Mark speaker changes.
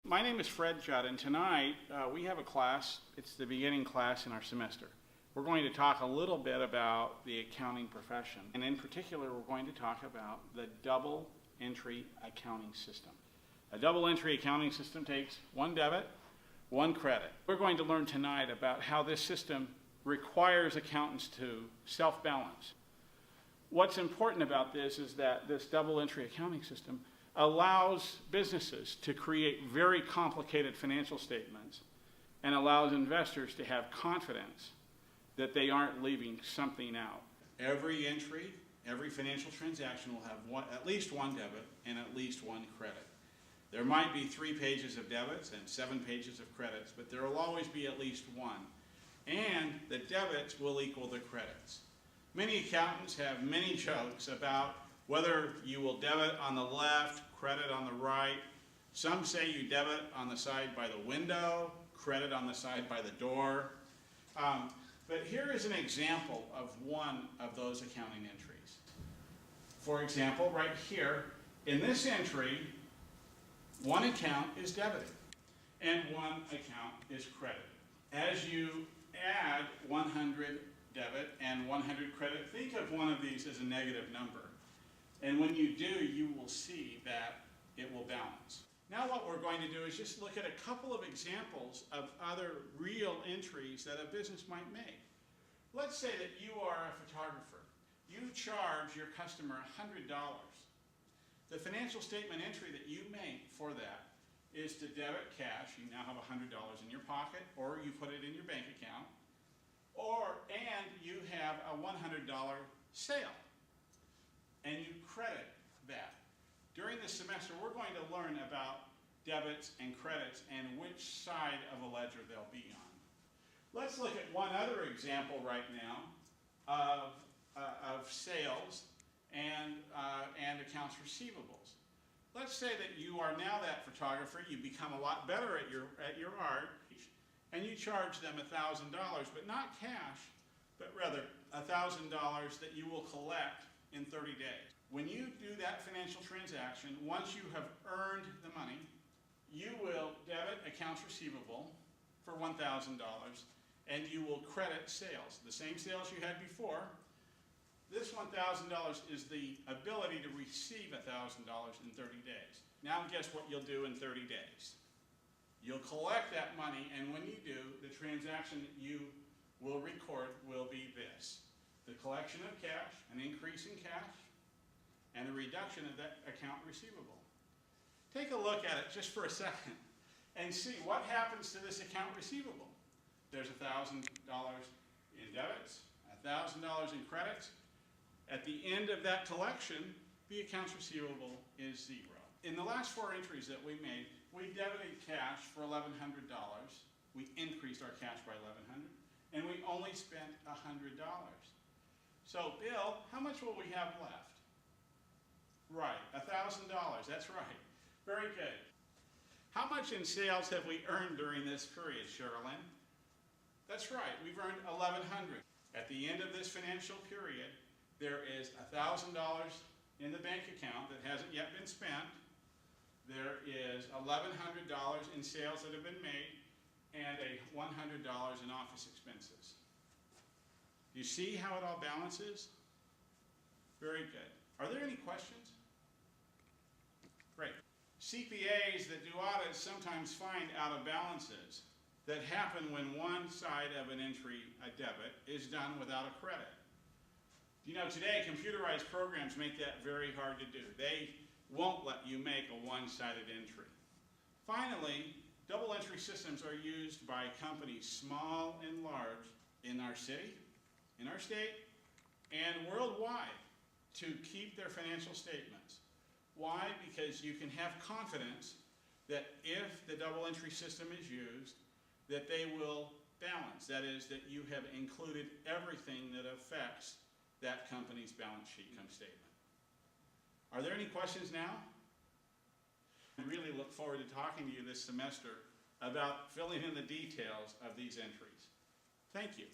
Speaker 1: My name is Judd, and tonight we have a class. It's the beginning class in our semester. We're going to talk a little bit about the accounting profession, and in particular we're going to talk about the double entry accounting system. A double entry accounting system takes one debit, one credit. We're going to learn tonight about how this system requires accountants to self-balance. What's important about this is that this double entry accounting system allows businesses to create very complicated financial statements and allows investors to have confidence that they aren't leaving something out. Every entry, every financial transaction will have at least one debit and at least one credit. There might be 3 pages of debits and 7 pages of credits, but there will always be at least one. And the debits will equal the credits. Many accountants have many jokes about whether you will debit on the left, credit on the right. Some say you debit on the side by the window, credit on the side by the door. But here is an example of one of those accounting entries. For example, right here, in this entry, one account is debited and one account is credited. As you add 100 debit and 100 credit, think of one of these as a negative number. And when you do, you will see that it will balance. Now what we're going to do is just look at a couple of examples of other real entries that a business might make. Let's say that you are a photographer. You charge your customer $100. The financial statement entry that you make for that is to debit cash. You now have $100 in your pocket, or you put it in your bank account, and you have a $100 sale, and you credit that. During this semester, we're going to learn about debits and credits and which side of a ledger they'll be on. Let's look at one other example right now of sales and accounts receivables. Let's say that you are now that photographer, you become a lot better at your art, and you charge them $1,000, but not cash, but rather $1,000 that you will collect in 30 days. When you do that financial transaction, once you have earned the money, you will debit accounts receivable for $1,000, and you will credit sales, the same sales you had before. This $1,000 is the ability to receive $1,000 in 30 days. Now guess what you'll do in 30 days. You'll collect that money, and when you do, the transaction that you will record will be this: the collection of cash, an increase in cash, and a reduction of that account receivable. Take a look at it just for a second and see what happens to this account receivable. There's $1,000 in debits, $1,000 in credits. At the end of that collection, the accounts receivable is 0. In the last 4 entries that we made, we debited cash for $1,100. We increased our cash by $1,100, and we only spent $100. So, Bill, how much will we have left? Right, $1,000. That's right. Very good. How much in sales have we earned during this period, Sherilyn? That's right, we've earned $1,100. At the end of this financial period, there is $1,000 in the bank account that hasn't yet been spent. There is $1,100 in sales that have been made, and $100 in office expenses. Do you see how it all balances? Very good. Are there any questions? Great. CPAs that do audits sometimes find out of balances that happen when one side of an entry, a debit, is done without a credit. You know, today computerized programs make that very hard to do. They won't let you make a one-sided entry. Finally, double entry systems are used by companies small and large in our city, in our state, and worldwide to keep their financial statements. Why? Because you can have confidence that if the double entry system is used, that they will balance. That is, that you have included everything that affects that company's balance sheet income statement. Are there any questions now? I really look forward to talking to you this semester about filling in the details of these entries. Thank you.